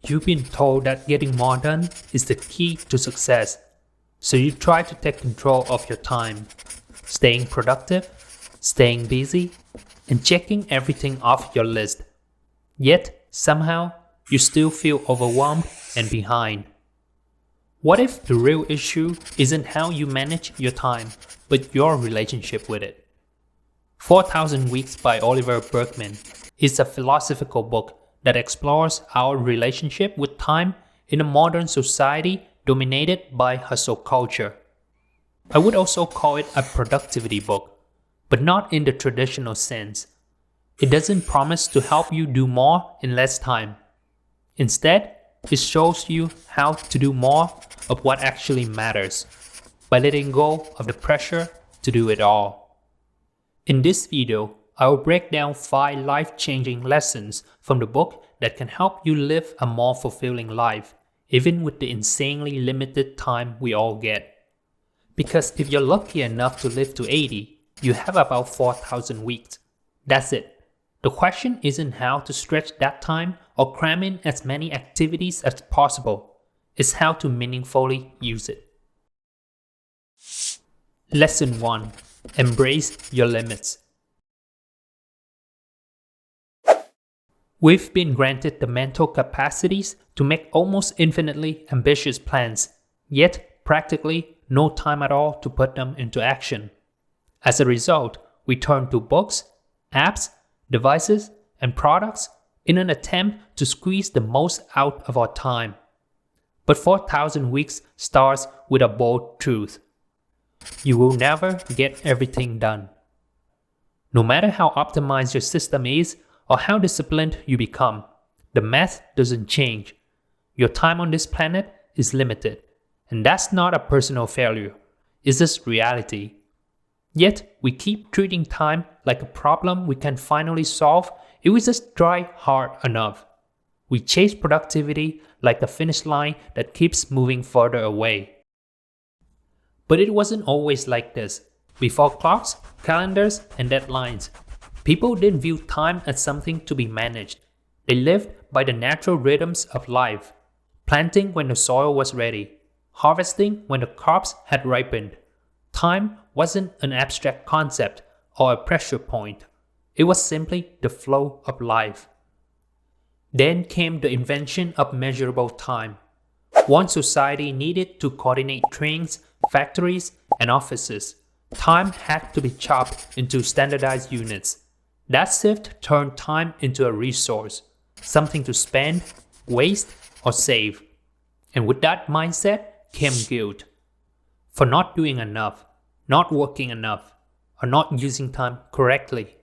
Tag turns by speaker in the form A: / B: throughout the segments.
A: You've been told that getting more done is the key to success, so you try to take control of your time, staying productive, staying busy, and checking everything off your list. Yet, somehow, you still feel overwhelmed and behind. What if the real issue isn't how you manage your time, but your relationship with it? 4,000 Weeks by Oliver Burkeman is a philosophical book that explores our relationship with time in a modern society dominated by hustle culture. I would also call it a productivity book, but not in the traditional sense. It doesn't promise to help you do more in less time. Instead, it shows you how to do more of what actually matters by letting go of the pressure to do it all. In this video, I will break down 5 life-changing lessons from the book that can help you live a more fulfilling life, even with the insanely limited time we all get. Because if you're lucky enough to live to 80, you have about 4,000 weeks. That's it. The question isn't how to stretch that time or cram in as many activities as possible. It's how to meaningfully use it. Lesson 1. Embrace your limits. We've been granted the mental capacities to make almost infinitely ambitious plans, yet practically no time at all to put them into action. As a result, we turn to books, apps, devices, and products in an attempt to squeeze the most out of our time. But 4,000 Weeks starts with a bold truth. You will never get everything done. No matter how optimized your system is or how disciplined you become, the math doesn't change. Your time on this planet is limited, and that's not a personal failure. It's just reality. Yet, we keep treating time like a problem we can finally solve if we just try hard enough. We chase productivity like a finish line that keeps moving further away. But it wasn't always like this. Before clocks, calendars, and deadlines, people didn't view time as something to be managed. They lived by the natural rhythms of life, planting when the soil was ready, harvesting when the crops had ripened. Time wasn't an abstract concept or a pressure point. It was simply the flow of life. Then came the invention of measurable time. One society needed to coordinate trains, factories, and offices. Time had to be chopped into standardized units. That shift turned time into a resource, something to spend, waste, or save. And with that mindset came guilt for not doing enough, not working enough, or not using time correctly.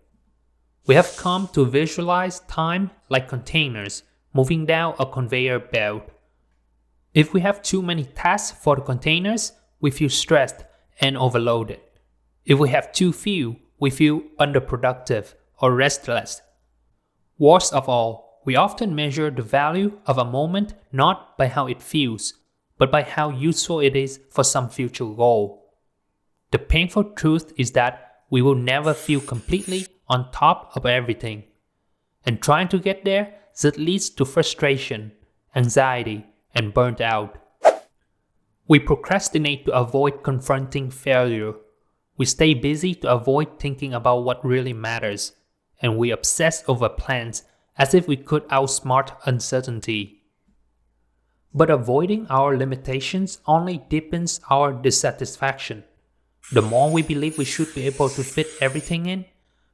A: We have come to visualize time like containers moving down a conveyor belt. If we have too many tasks for the containers, we feel stressed and overloaded. If we have too few, we feel underproductive or restless. Worst of all, we often measure the value of a moment not by how it feels, but by how useful it is for some future goal. The painful truth is that we will never feel completely on top of everything. And trying to get there just leads to frustration, anxiety, and burnt out. We procrastinate to avoid confronting failure. We stay busy to avoid thinking about what really matters. And we obsess over plans as if we could outsmart uncertainty. But avoiding our limitations only deepens our dissatisfaction. The more we believe we should be able to fit everything in,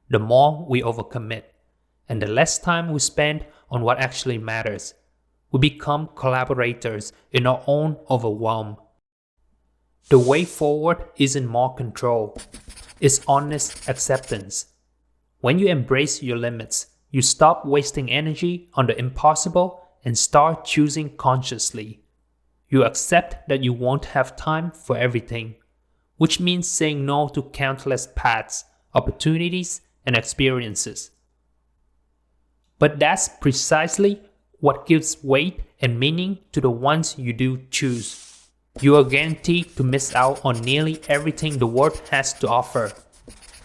A: the more we overcommit, and the less time we spend on what actually matters. We become collaborators in our own overwhelm. The way forward isn't more control, it's honest acceptance. When you embrace your limits, you stop wasting energy on the impossible and start choosing consciously. You accept that you won't have time for everything, which means saying no to countless paths, opportunities, and experiences. But that's precisely what gives weight and meaning to the ones you do choose. You are guaranteed to miss out on nearly everything the world has to offer.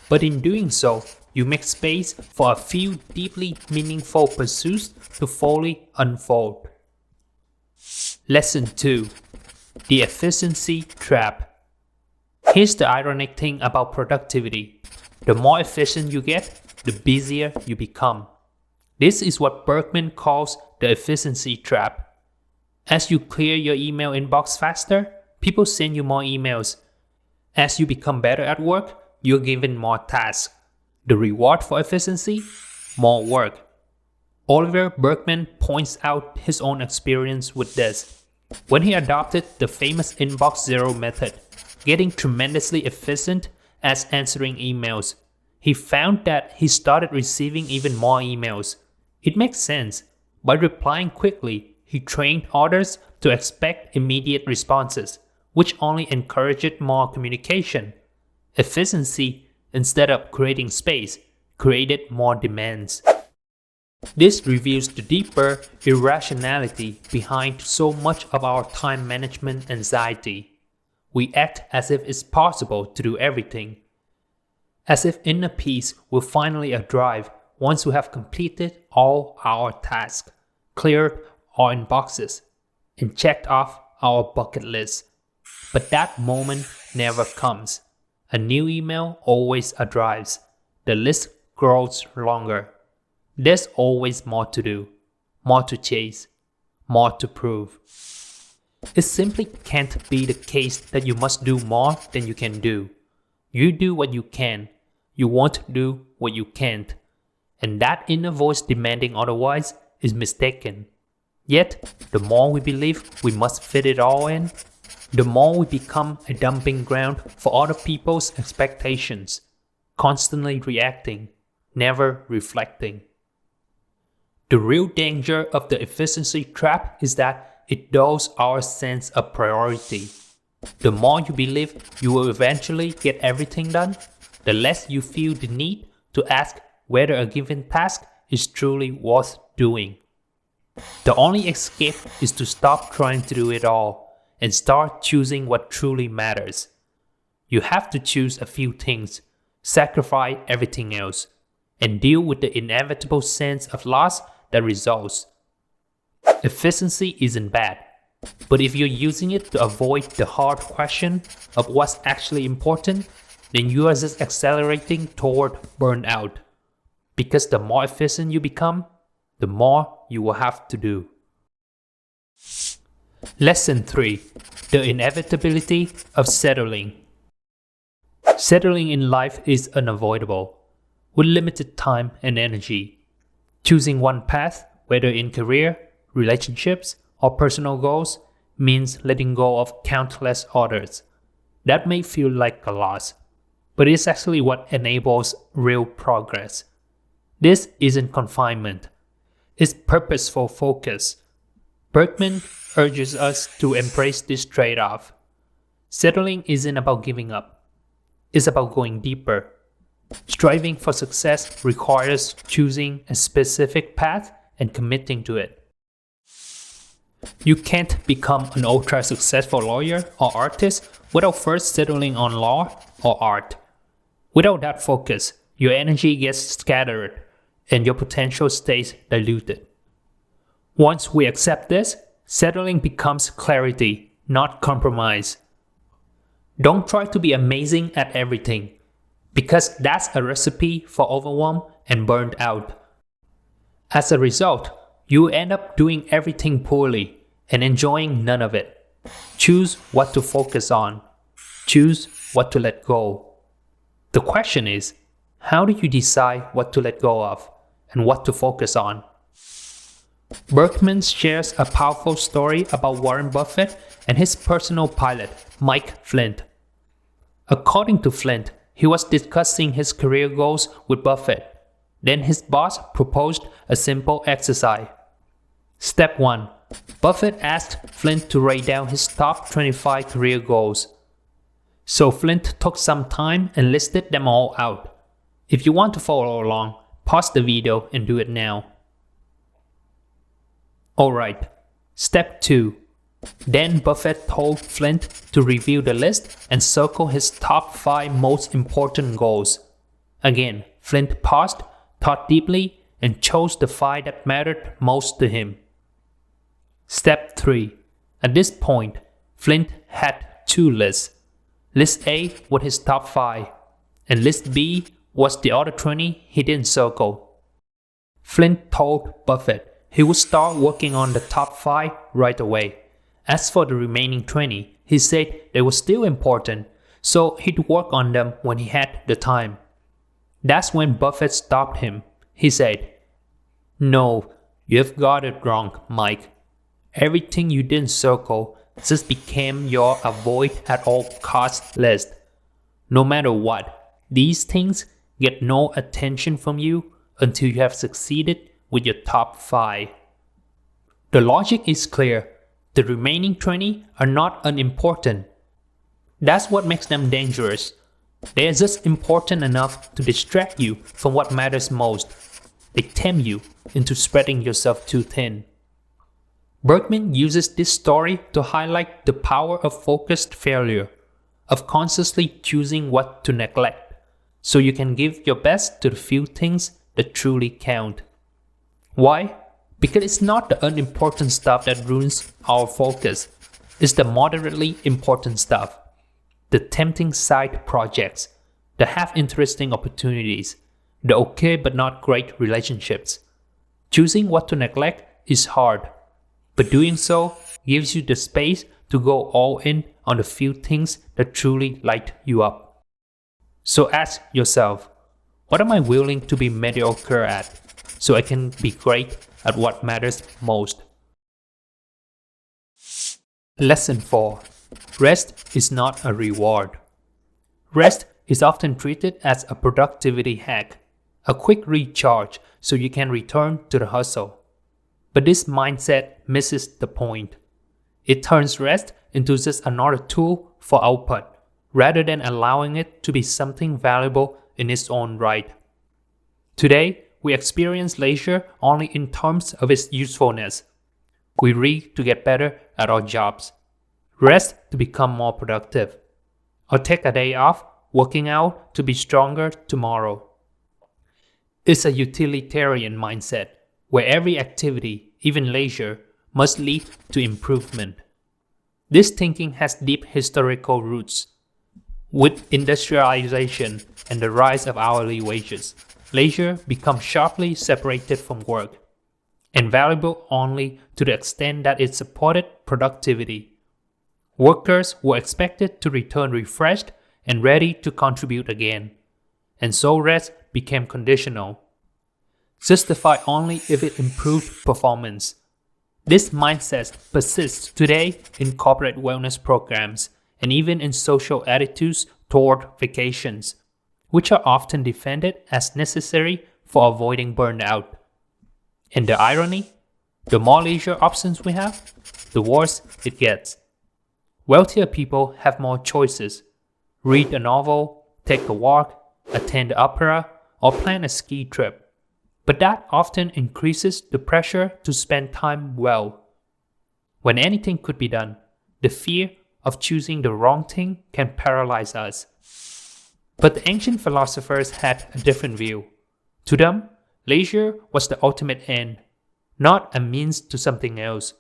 A: But in doing so, you make space for a few deeply meaningful pursuits to fully unfold. Lesson 2. The Efficiency Trap. Here's the ironic thing about productivity. The more efficient you get, the busier you become. This is what Burkeman calls the efficiency trap. As you clear your email inbox faster, people send you more emails. As you become better at work, you're given more tasks. The reward for efficiency? More work. Oliver Burkeman points out his own experience with this. When he adopted the famous inbox zero method, getting tremendously efficient as answering emails, he found that he started receiving even more emails. It makes sense. By replying quickly, he trained others to expect immediate responses, which only encouraged more communication. Efficiency, instead of creating space, created more demands. This reveals the deeper irrationality behind so much of our time management anxiety. We act as if it's possible to do everything, as if inner peace will finally arrive once we have completed all our tasks, cleared our inboxes, and checked off our bucket list. But that moment never comes. A new email always arrives. The list grows longer. There's always more to do, more to chase, more to prove. It simply can't be the case that you must do more than you can do. You do what you can. You won't do what you can't. And that inner voice demanding otherwise is mistaken. Yet, the more we believe we must fit it all in, the more we become a dumping ground for other people's expectations, constantly reacting, never reflecting. The real danger of the efficiency trap is that it dulls our sense of priority. The more you believe you will eventually get everything done, the less you feel the need to ask whether a given task is truly worth doing. The only escape is to stop trying to do it all and start choosing what truly matters. You have to choose a few things, sacrifice everything else, and deal with the inevitable sense of loss that results. Efficiency isn't bad, but if you're using it to avoid the hard question of what's actually important, then you are just accelerating toward burnout. Because the more efficient you become, the more you will have to do. Lesson 3. The Inevitability of Settling. Settling in life is unavoidable. With limited time and energy, choosing one path, whether in career, relationships, or personal goals, means letting go of countless others. That may feel like a loss, but it's actually what enables real progress. This isn't confinement. It's purposeful focus. Burkeman urges us to embrace this trade-off. Settling isn't about giving up. It's about going deeper. Striving for success requires choosing a specific path and committing to it. You can't become an ultra-successful lawyer or artist without first settling on law or art. Without that focus, your energy gets scattered and your potential stays diluted. Once we accept this, settling becomes clarity, not compromise. Don't try to be amazing at everything, because that's a recipe for overwhelm and burned out. As a result, you end up doing everything poorly and enjoying none of it. Choose what to focus on. Choose what to let go. The question is, how do you decide what to let go of and what to focus on? Burkeman shares a powerful story about Warren Buffett and his personal pilot, Mike Flint. According to Flint, he was discussing his career goals with Buffett. Then his boss proposed a simple exercise. Step 1. Buffett asked Flint to write down his top 25 career goals. So Flint took some time and listed them all out. If you want to follow along, pause the video and do it now. Alright, step 2. Then Buffett told Flint to review the list and circle his top 5 most important goals. Again, Flint paused, thought deeply, and chose the 5 that mattered most to him. Step 3. At this point, Flint had two lists. List A was his top 5, and List B was the other 20 he didn't circle. Flint told Buffett he would start working on the top 5 right away. As for the remaining 20, he said they were still important, so he'd work on them when he had the time. That's when Buffett stopped him. He said, "No, you've got it wrong, Mike. Everything you didn't circle just became your avoid at all costs list. No matter what, these things get no attention from you until you have succeeded with your top 5. The logic is clear. The remaining 20 are not unimportant. That's what makes them dangerous. They are just important enough to distract you from what matters most. They tempt you into spreading yourself too thin." Burkeman uses this story to highlight the power of focused failure, of consciously choosing what to neglect, so you can give your best to the few things that truly count. Why? Because it's not the unimportant stuff that ruins our focus. It's the moderately important stuff. The tempting side projects, the half-interesting opportunities, the okay but not great relationships. Choosing what to neglect is hard, but doing so gives you the space to go all in on the few things that truly light you up. So ask yourself, what am I willing to be mediocre at so I can be great at what matters most? Lesson 4. Rest is not a reward. Rest is often treated as a productivity hack, a quick recharge so you can return to the hustle. But this mindset misses the point. It turns rest into just another tool for output, rather than allowing it to be something valuable in its own right. Today, we experience leisure only in terms of its usefulness. We read to get better at our jobs, rest to become more productive, or take a day off working out to be stronger tomorrow. It's a utilitarian mindset where every activity, even leisure, must lead to improvement. This thinking has deep historical roots. With industrialization and the rise of hourly wages, leisure becomes sharply separated from work, and valuable only to the extent that it supported productivity. Workers were expected to return refreshed and ready to contribute again, and so rest became conditional, justified only if it improved performance. This mindset persists today in corporate wellness programs and even in social attitudes toward vacations, which are often defended as necessary for avoiding burnout. And the irony? The more leisure options we have, the worse it gets. Wealthier people have more choices. Read a novel, take a walk, attend the opera, or plan a ski trip. But that often increases the pressure to spend time well. When anything could be done, the fear of choosing the wrong thing can paralyze us. But the ancient philosophers had a different view. To them, leisure was the ultimate end, not a means to something else.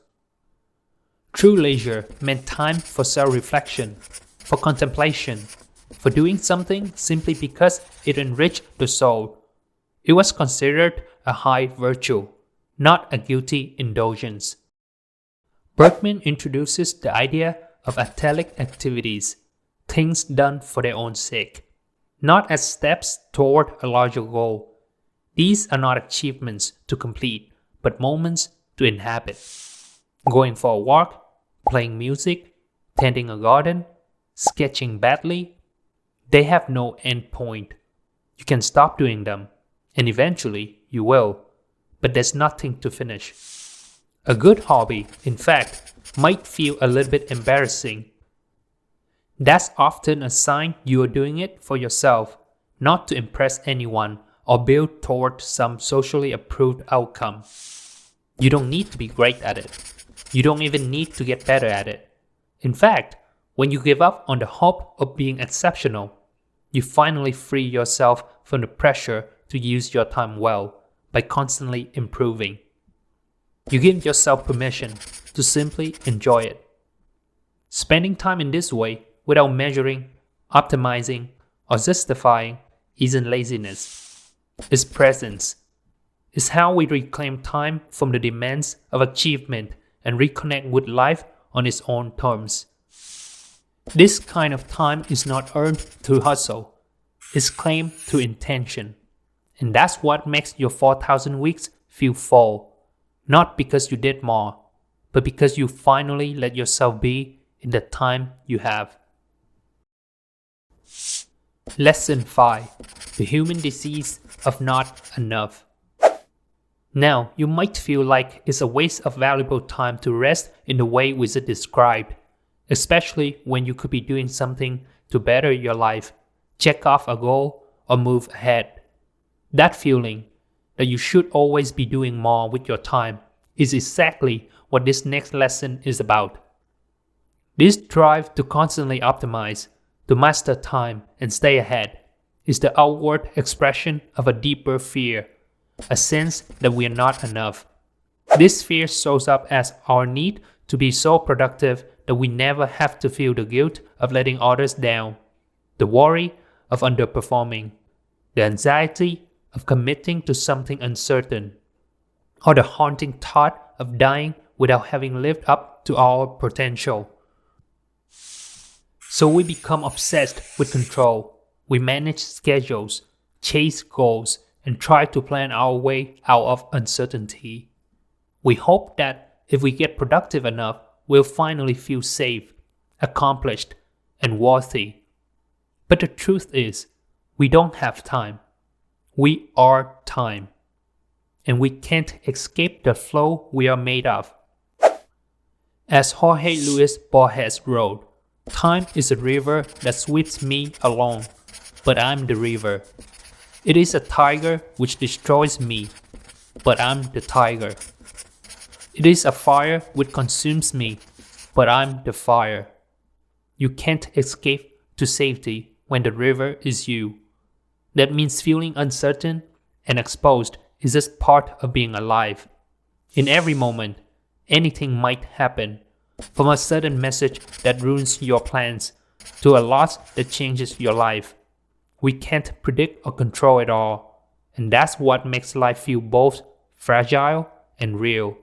A: True leisure meant time for self-reflection, for contemplation, for doing something simply because it enriched the soul. It was considered a high virtue, not a guilty indulgence. Burkeman introduces the idea of atelic activities, things done for their own sake, not as steps toward a larger goal. These are not achievements to complete, but moments to inhabit. Going for a walk, playing music, tending a garden, sketching badly, they have no end point. You can stop doing them, and eventually you will, but there's nothing to finish. A good hobby, in fact, might feel a little bit embarrassing. That's often a sign you are doing it for yourself, not to impress anyone or build toward some socially approved outcome. You don't need to be great at it. You don't even need to get better at it. In fact, when you give up on the hope of being exceptional, you finally free yourself from the pressure to use your time well by constantly improving. You give yourself permission to simply enjoy it. Spending time in this way, without measuring, optimizing, or justifying, isn't laziness. It's presence. It's how we reclaim time from the demands of achievement and reconnect with life on its own terms. This kind of time is not earned through hustle. It's claimed through intention. And that's what makes your 4,000 weeks feel full. Not because you did more, but because you finally let yourself be in the time you have. Lesson 5. The human disease of not enough. Now, you might feel like it's a waste of valuable time to rest in the way we just described, especially when you could be doing something to better your life, check off a goal, or move ahead. That feeling that you should always be doing more with your time is exactly what this next lesson is about. This drive to constantly optimize, to master time and stay ahead, is the outward expression of a deeper fear, a sense that we are not enough. This fear shows up as our need to be so productive that we never have to feel the guilt of letting others down, the worry of underperforming, the anxiety of committing to something uncertain, or the haunting thought of dying without having lived up to our potential. So we become obsessed with control. We manage schedules, chase goals, and try to plan our way out of uncertainty. We hope that if we get productive enough, we'll finally feel safe, accomplished, and worthy. But the truth is, we don't have time. We are time. And we can't escape the flow we are made of. As Jorge Luis Borges wrote, time is a river that sweeps me along, but I'm the river. It is a tiger which destroys me, but I'm the tiger. It is a fire which consumes me, but I'm the fire. You can't escape to safety when the river is you. That means feeling uncertain and exposed is just part of being alive. In every moment, anything might happen, from a sudden message that ruins your plans to a loss that changes your life. We can't predict or control it all, and that's what makes life feel both fragile and real.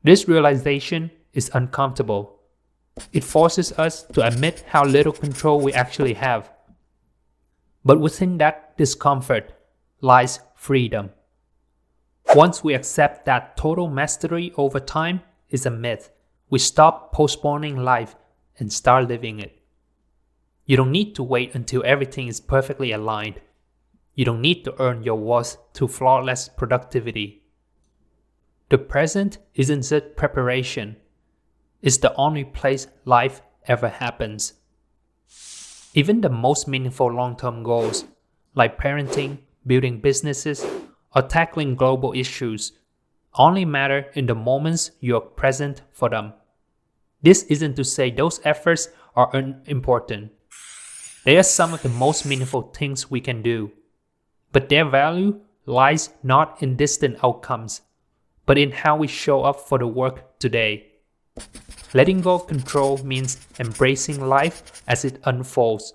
A: This realization is uncomfortable. It forces us to admit how little control we actually have. But within that discomfort lies freedom. Once we accept that total mastery over time is a myth, we stop postponing life and start living it. You don't need to wait until everything is perfectly aligned. You don't need to earn your worth through flawless productivity. The present isn't just preparation. It's the only place life ever happens. Even the most meaningful long-term goals, like parenting, building businesses, or tackling global issues, only matter in the moments you're present for them. This isn't to say those efforts are unimportant. They are some of the most meaningful things we can do. But their value lies not in distant outcomes, but in how we show up for the work today. Letting go of control means embracing life as it unfolds.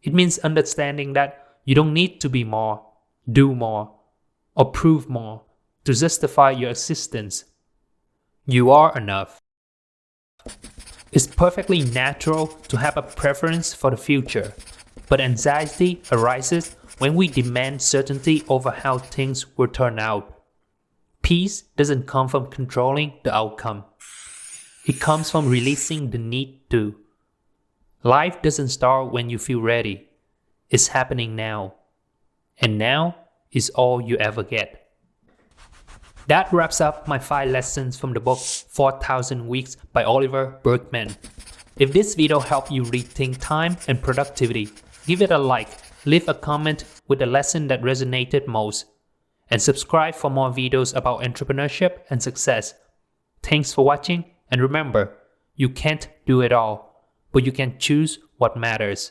A: It means understanding that you don't need to be more, do more, or prove more to justify your existence. You are enough. It's perfectly natural to have a preference for the future, but anxiety arises when we demand certainty over how things will turn out. Peace doesn't come from controlling the outcome. It comes from releasing the need to. Life doesn't start when you feel ready. It's happening now. And now is all you ever get. That wraps up my 5 lessons from the book 4,000 Weeks by Oliver Burkeman. If this video helped you rethink time and productivity, give it a like, leave a comment with the lesson that resonated most, and subscribe for more videos about entrepreneurship and success. Thanks for watching, and remember, you can't do it all, but you can choose what matters.